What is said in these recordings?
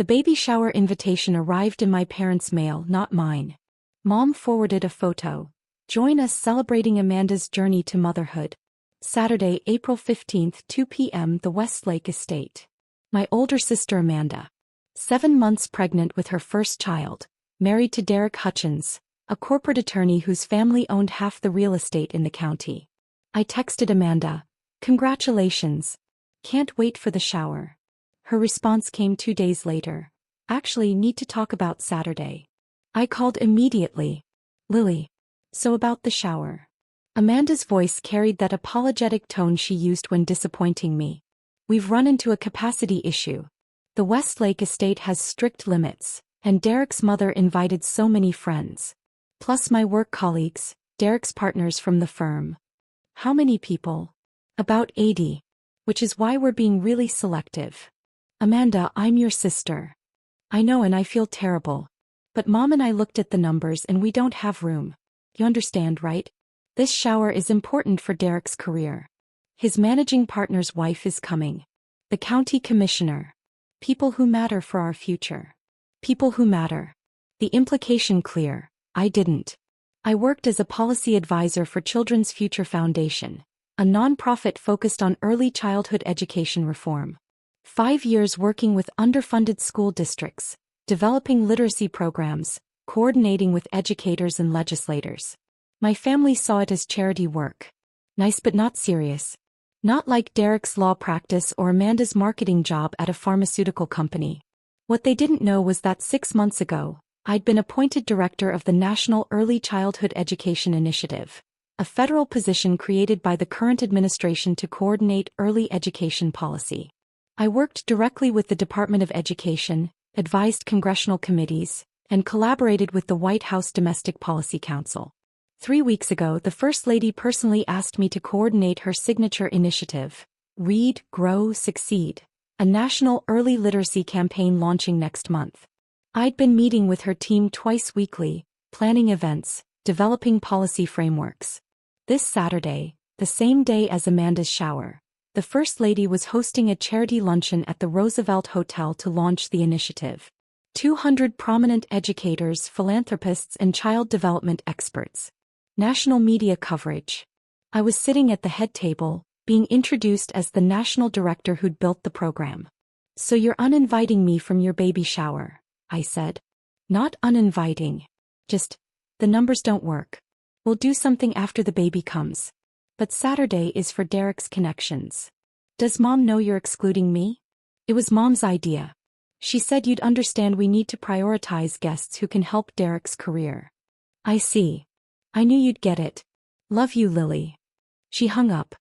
The baby shower invitation arrived in my parents' mail, not mine. Mom forwarded a photo. Join us celebrating Amanda's journey to motherhood. Saturday, April 15th, 2 p.m. The Westlake Estate. My older sister Amanda. 7 months pregnant with her first child. Married to Derek Hutchins, a corporate attorney whose family owned half the real estate in the county. I texted Amanda, "Congratulations. Can't wait for the shower." Her response came 2 days later. "Actually, need to talk about Saturday." I called immediately. "Lily. So about the shower." Amanda's voice carried that apologetic tone she used when disappointing me. "We've run into a capacity issue. The Westlake estate has strict limits, and Derek's mother invited so many friends. Plus my work colleagues, Derek's partners from the firm." "How many people?" "About 80. Which is why we're being really selective." "Amanda, I'm your sister." "I know, and I feel terrible. But Mom and I looked at the numbers and we don't have room. You understand, right? This shower is important for Derek's career. His managing partner's wife is coming. The county commissioner. People who matter for our future. People who matter." The implication clear. I didn't. I worked as a policy advisor for Children's Future Foundation, a nonprofit focused on early childhood education reform. 5 years working with underfunded school districts, developing literacy programs, coordinating with educators and legislators. My family saw it as charity work. Nice but not serious. Not like Derek's law practice or Amanda's marketing job at a pharmaceutical company. What they didn't know was that 6 months ago, I'd been appointed director of the National Early Childhood Education Initiative, a federal position created by the current administration to coordinate early education policy. I worked directly with the Department of Education, advised congressional committees, and collaborated with the White House Domestic Policy Council. 3 weeks ago, the First Lady personally asked me to coordinate her signature initiative, Read, Grow, Succeed, a national early literacy campaign launching next month. I'd been meeting with her team twice weekly, planning events, developing policy frameworks. This Saturday, the same day as Amanda's shower, the First Lady was hosting a charity luncheon at the Roosevelt Hotel to launch the initiative. 200 prominent educators, philanthropists, and child development experts. National media coverage. I was sitting at the head table, being introduced as the national director who'd built the program. "So you're uninviting me from your baby shower," I said. "Not uninviting. Just, the numbers don't work. We'll do something after the baby comes. But Saturday is for Derek's connections." "Does Mom know you're excluding me?" "It was Mom's idea. She said you'd understand we need to prioritize guests who can help Derek's career." "I see. I knew you'd get it. Love you, Lily." She hung up.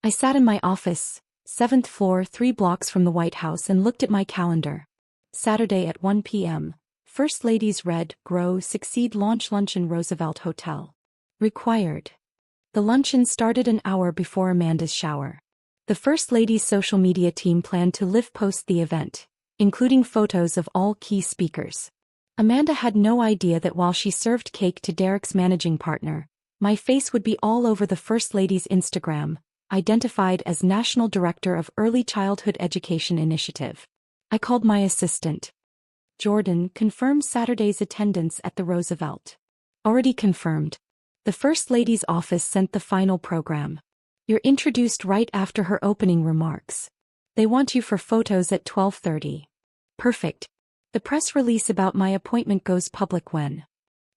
I sat in my office, 7th floor, 3 blocks from the White House, and looked at my calendar. Saturday at 1 p.m., First Lady's Read, Grow, Succeed launch luncheon, Roosevelt Hotel. Required. The luncheon started an hour before Amanda's shower. The First Lady's social media team planned to live post the event, including photos of all key speakers. Amanda had no idea that while she served cake to Derek's managing partner, my face would be all over the First Lady's Instagram, identified as National Director of Early Childhood Education Initiative. I called my assistant. "Jordan, confirm Saturday's attendance at the Roosevelt." "Already confirmed." The First Lady's office sent the final program. "You're introduced right after her opening remarks. They want you for photos at 12:30. "Perfect. The press release about my appointment goes public when?"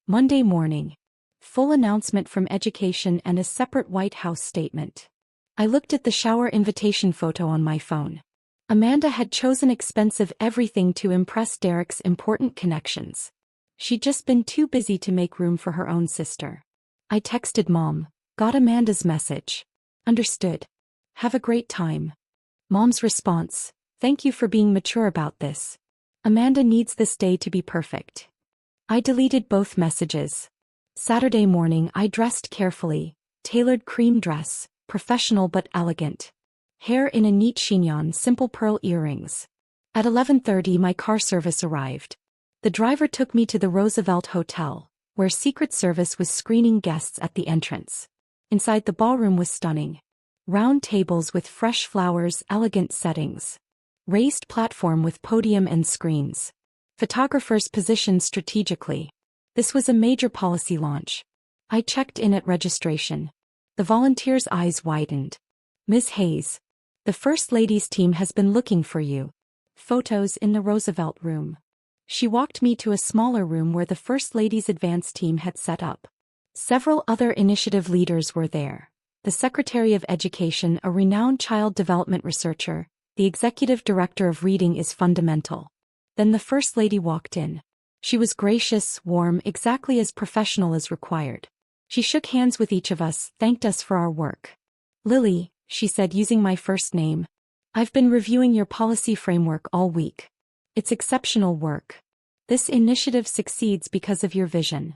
"Monday morning. Full announcement from Education and a separate White House statement." I looked at the shower invitation photo on my phone. Amanda had chosen expensive everything to impress Derek's important connections. She'd just been too busy to make room for her own sister. I texted Mom, "Got Amanda's message. Understood. Have a great time." Mom's response, "Thank you for being mature about this. Amanda needs this day to be perfect." I deleted both messages. Saturday morning I dressed carefully, tailored cream dress, professional but elegant. Hair in a neat chignon, simple pearl earrings. At 11:30 my car service arrived. The driver took me to the Roosevelt Hotel, where Secret Service was screening guests at the entrance. Inside, the ballroom was stunning. Round tables with fresh flowers, elegant settings. Raised platform with podium and screens. Photographers positioned strategically. This was a major policy launch. I checked in at registration. The volunteers' eyes widened. Ms. Hayes, the First Lady's team has been looking for you. Photos in the Roosevelt Room. She walked me to a smaller room where the First Lady's advance team had set up. Several other initiative leaders were there. The Secretary of Education, a renowned child development researcher, the Executive Director of Reading is Fundamental. Then the First Lady walked in. She was gracious, warm, exactly as professional as required. She shook hands with each of us, thanked us for our work. Lily, she said using my first name, I've been reviewing your policy framework all week. It's exceptional work. This initiative succeeds because of your vision.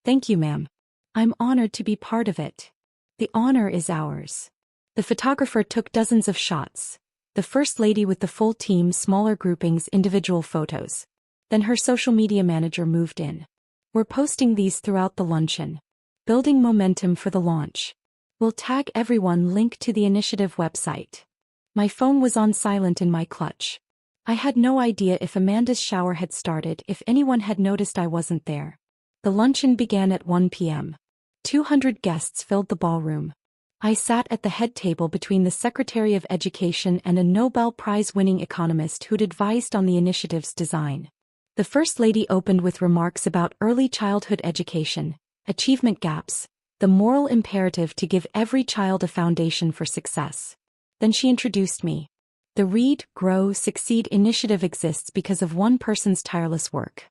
Thank you, ma'am. I'm honored to be part of it. The honor is ours. The photographer took dozens of shots. The First Lady with the full team, smaller groupings, individual photos. Then her social media manager moved in. We're posting these throughout the luncheon. Building momentum for the launch. We'll tag everyone, link to the initiative website. My phone was on silent in my clutch. I had no idea if Amanda's shower had started, if anyone had noticed I wasn't there. The luncheon began at 1 p.m. 200 guests filled the ballroom. I sat at the head table between the Secretary of Education and a Nobel Prize-winning economist who'd advised on the initiative's design. The First Lady opened with remarks about early childhood education, achievement gaps, the moral imperative to give every child a foundation for success. Then she introduced me. The Read, Grow, Succeed initiative exists because of one person's tireless work.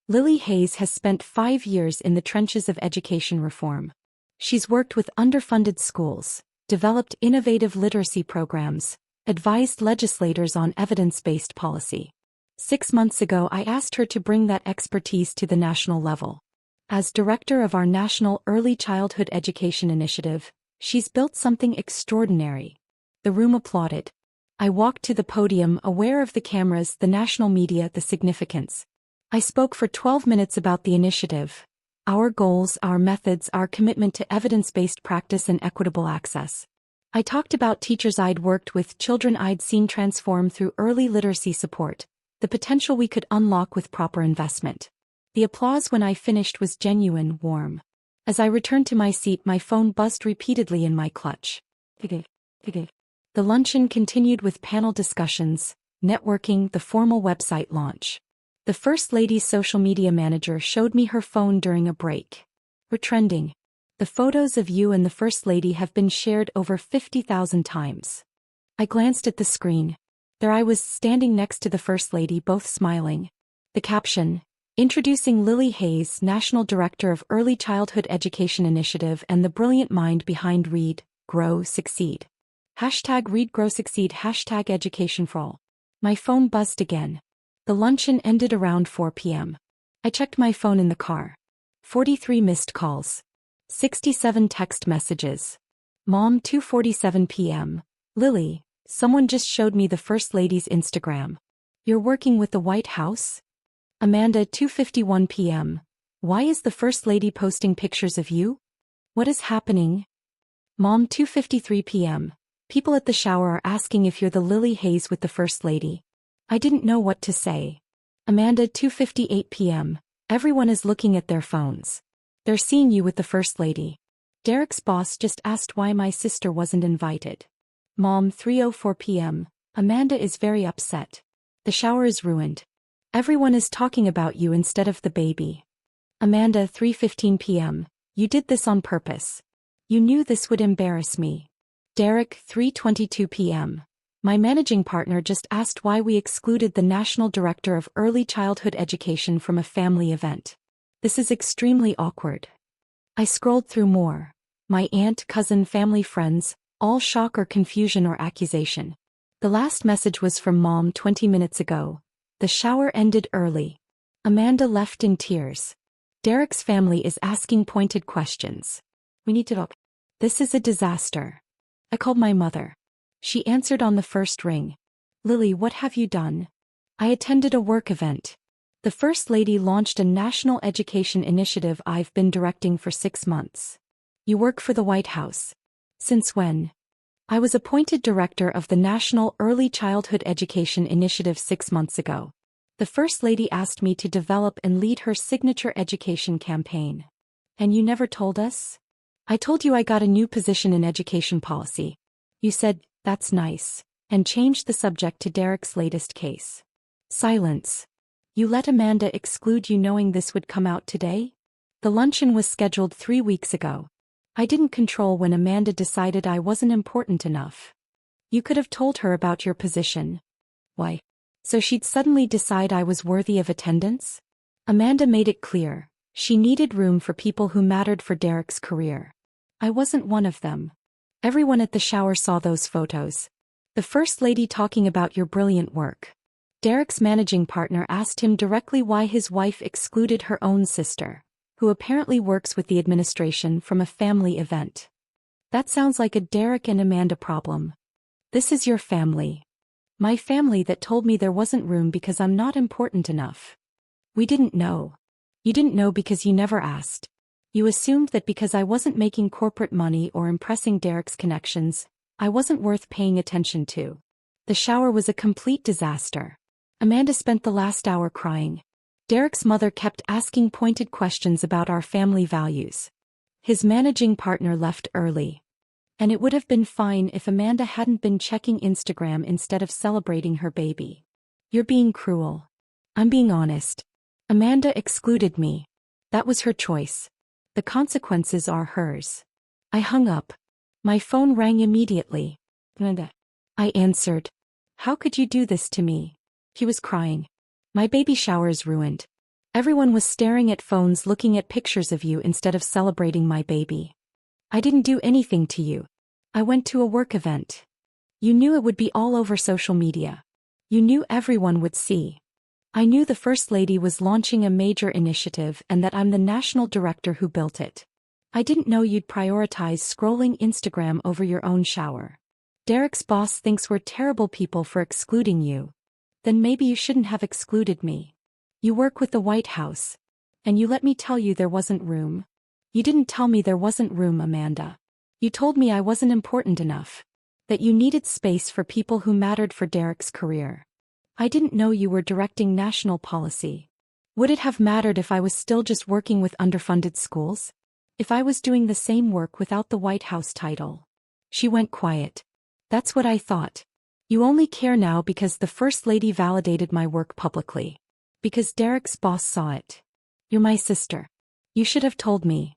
Lily Hayes has spent 5 years in the trenches of education reform. She's worked with underfunded schools, developed innovative literacy programs, advised legislators on evidence-based policy. 6 months ago, I asked her to bring that expertise to the national level. As director of our National Early Childhood Education Initiative, she's built something extraordinary. The room applauded. I walked to the podium, aware of the cameras, the national media, the significance. I spoke for 12 minutes about the initiative, our goals, our methods, our commitment to evidence-based practice and equitable access. I talked about teachers I'd worked with, children I'd seen transform through early literacy support, the potential we could unlock with proper investment. The applause when I finished was genuine, warm. As I returned to my seat, my phone buzzed repeatedly in my clutch. The luncheon continued with panel discussions, networking, the formal website launch. The First Lady's social media manager showed me her phone during a break. We're trending. The photos of you and the First Lady have been shared over 50,000 times. I glanced at the screen. There I was, standing next to the First Lady, both smiling. The caption, introducing Lily Hayes, National Director of Early Childhood Education Initiative and the brilliant mind behind Read, Grow, Succeed. #Read, Grow, Succeed, #Education for All. My phone buzzed again. The luncheon ended around 4 p.m. I checked my phone in the car. 43 missed calls. 67 text messages. Mom, 2:47 p.m. Lily, someone just showed me the First Lady's Instagram. You're working with the White House? Amanda, 2:51 p.m. Why is the First Lady posting pictures of you? What is happening? Mom, 2:53 p.m. People at the shower are asking if you're the Lily Hayes with the First Lady. I didn't know what to say. Amanda, 2:58 p.m. Everyone is looking at their phones. They're seeing you with the First Lady. Derek's boss just asked why my sister wasn't invited. Mom, 3:04 p.m. Amanda is very upset. The shower is ruined. Everyone is talking about you instead of the baby. Amanda, 3:15 p.m. You did this on purpose. You knew this would embarrass me. Derek, 3:22 p.m. My managing partner just asked why we excluded the National Director of Early Childhood Education from a family event. This is extremely awkward. I scrolled through more. My aunt, cousin, family, friends, all shock or confusion or accusation. The last message was from Mom 20 minutes ago. The shower ended early. Amanda left in tears. Derek's family is asking pointed questions. We need to talk. This is a disaster. I called my mother. She answered on the first ring. Lily, what have you done? I attended a work event. The First Lady launched a national education initiative I've been directing for 6 months. You work for the White House. Since when? I was appointed director of the National Early Childhood Education Initiative 6 months ago. The First Lady asked me to develop and lead her signature education campaign. And you never told us? I told you I got a new position in education policy. You said, "That's nice," and changed the subject to Derek's latest case. Silence. You let Amanda exclude you knowing this would come out today? The luncheon was scheduled 3 weeks ago. I didn't control when Amanda decided I wasn't important enough. You could have told her about your position. Why? So she'd suddenly decide I was worthy of attendance? Amanda made it clear. She needed room for people who mattered for Derek's career. I wasn't one of them. Everyone at the shower saw those photos. The First Lady talking about your brilliant work. Derek's managing partner asked him directly why his wife excluded her own sister, who apparently works with the administration, from a family event. That sounds like a Derek and Amanda problem. This is your family. My family that told me there wasn't room because I'm not important enough. We didn't know. You didn't know because you never asked. You assumed that because I wasn't making corporate money or impressing Derek's connections, I wasn't worth paying attention to. The shower was a complete disaster. Amanda spent the last hour crying. Derek's mother kept asking pointed questions about our family values. His managing partner left early. And it would have been fine if Amanda hadn't been checking Instagram instead of celebrating her baby. You're being cruel. I'm being honest. Amanda excluded me. That was her choice. The consequences are hers. I hung up. My phone rang immediately. I answered. How could you do this to me? He was crying. My baby shower is ruined. Everyone was staring at phones looking at pictures of you instead of celebrating my baby. I didn't do anything to you. I went to a work event. You knew it would be all over social media. You knew everyone would see. I knew the First Lady was launching a major initiative and that I'm the national director who built it. I didn't know you'd prioritize scrolling Instagram over your own shower. Derek's boss thinks we're terrible people for excluding you. Then maybe you shouldn't have excluded me. You work with the White House. And you let me tell you there wasn't room. You didn't tell me there wasn't room, Amanda. You told me I wasn't important enough. That you needed space for people who mattered for Derek's career. I didn't know you were directing national policy. Would it have mattered if I was still just working with underfunded schools? If I was doing the same work without the White House title? She went quiet. That's what I thought. You only care now because the First Lady validated my work publicly. Because Derek's boss saw it. You're my sister. You should have told me.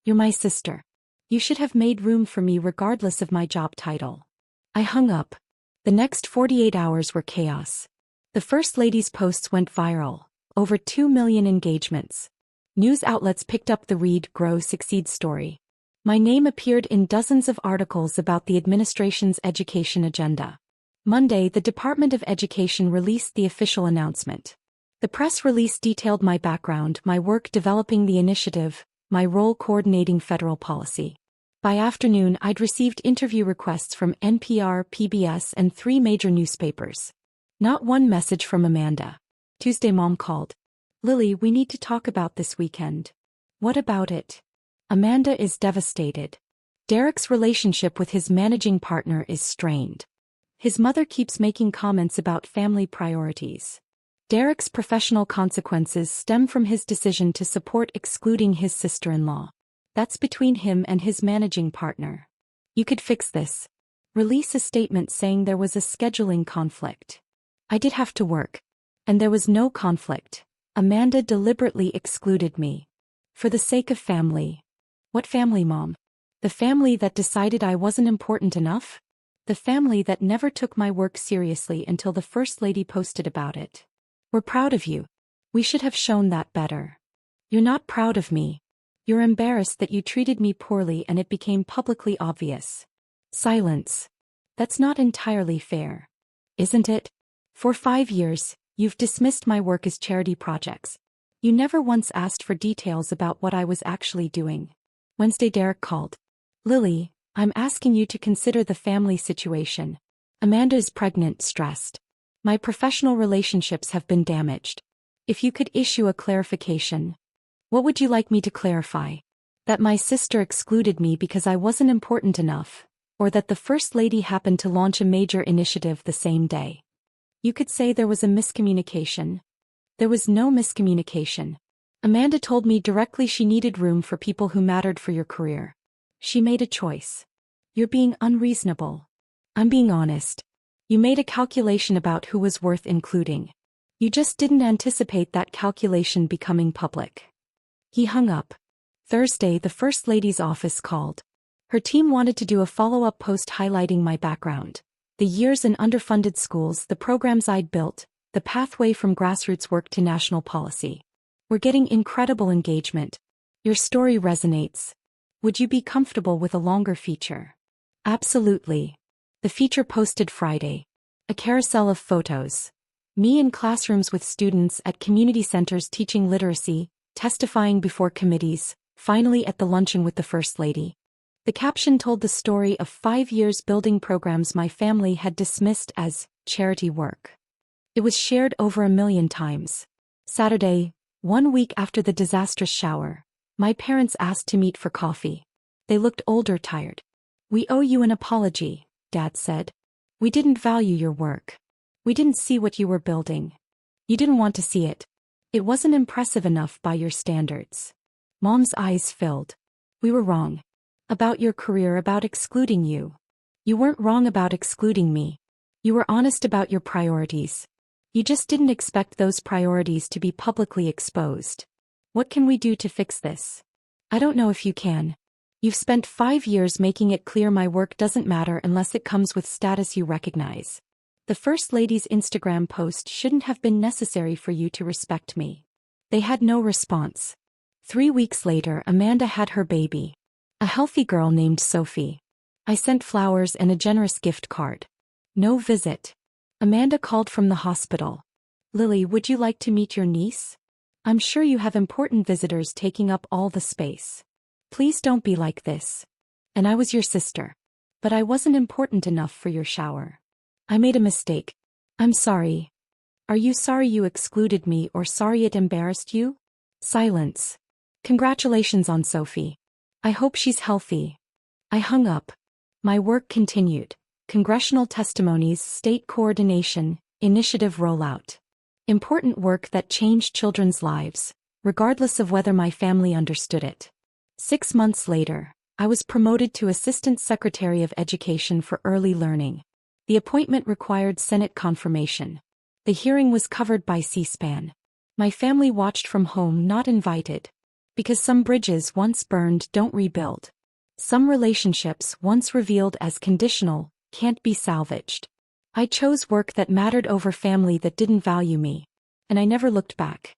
You're my sister. You should have made room for me regardless of my job title. I hung up. The next 48 hours were chaos. The First Lady's posts went viral. Over 2 million engagements. News outlets picked up the Read, Grow, Succeed story. My name appeared in dozens of articles about the administration's education agenda. Monday, the Department of Education released the official announcement. The press release detailed my background, my work developing the initiative, my role coordinating federal policy. By afternoon, I'd received interview requests from NPR, PBS, and 3 major newspapers. Not one message from Amanda. Tuesday, Mom called. Lily, we need to talk about this weekend. What about it? Amanda is devastated. Derek's relationship with his managing partner is strained. His mother keeps making comments about family priorities. Derek's professional consequences stem from his decision to support excluding his sister-in-law. That's between him and his managing partner. You could fix this. Release a statement saying there was a scheduling conflict. I did have to work. And there was no conflict. Amanda deliberately excluded me. For the sake of family. What family, Mom? The family that decided I wasn't important enough? The family that never took my work seriously until the First Lady posted about it. We're proud of you. We should have shown that better. You're not proud of me. You're embarrassed that you treated me poorly and it became publicly obvious. Silence. That's not entirely fair. Isn't it? For 5 years, you've dismissed my work as charity projects. You never once asked for details about what I was actually doing. Wednesday, Derek called. Lily, I'm asking you to consider the family situation. Amanda is pregnant, stressed. My professional relationships have been damaged. If you could issue a clarification. What would you like me to clarify? That my sister excluded me because I wasn't important enough, or that the First Lady happened to launch a major initiative the same day. You could say there was a miscommunication. There was no miscommunication. Amanda told me directly she needed room for people who mattered for your career. She made a choice. You're being unreasonable. I'm being honest. You made a calculation about who was worth including. You just didn't anticipate that calculation becoming public. He hung up. Thursday, the First Lady's office called. Her team wanted to do a follow-up post highlighting my background, the years in underfunded schools, the programs I'd built, the pathway from grassroots work to national policy. We're getting incredible engagement. Your story resonates. Would you be comfortable with a longer feature? Absolutely. The feature posted Friday. A carousel of photos. Me in classrooms with students at community centers teaching literacy, testifying before committees, finally at the luncheon with the First Lady. The caption told the story of 5 years building programs my family had dismissed as charity work. It was shared over 1 million times. Saturday, 1 week after the disastrous shower, my parents asked to meet for coffee. They looked older, tired. We owe you an apology, Dad said. We didn't value your work. We didn't see what you were building. You didn't want to see it. It wasn't impressive enough by your standards. Mom's eyes filled. We were wrong. About your career, about excluding you. You weren't wrong about excluding me. You were honest about your priorities. You just didn't expect those priorities to be publicly exposed. What can we do to fix this? I don't know if you can. You've spent 5 years making it clear my work doesn't matter unless it comes with status you recognize. The First Lady's Instagram post shouldn't have been necessary for you to respect me. They had no response. 3 weeks later, Amanda had her baby. A healthy girl named Sophie. I sent flowers and a generous gift card. No visit. Amanda called from the hospital. Lily, would you like to meet your niece? I'm sure you have important visitors taking up all the space. Please don't be like this. And I was your sister. But I wasn't important enough for your shower. I made a mistake. I'm sorry. Are you sorry you excluded me or sorry it embarrassed you? Silence. Congratulations on Sophie. I hope she's healthy. I hung up. My work continued. Congressional testimonies, state coordination, initiative rollout. Important work that changed children's lives, regardless of whether my family understood it. 6 months later, I was promoted to Assistant Secretary of Education for Early Learning. The appointment required Senate confirmation. The hearing was covered by C-SPAN. My family watched from home, not invited. Because some bridges once burned don't rebuild. Some relationships once revealed as conditional can't be salvaged. I chose work that mattered over family that didn't value me. And I never looked back.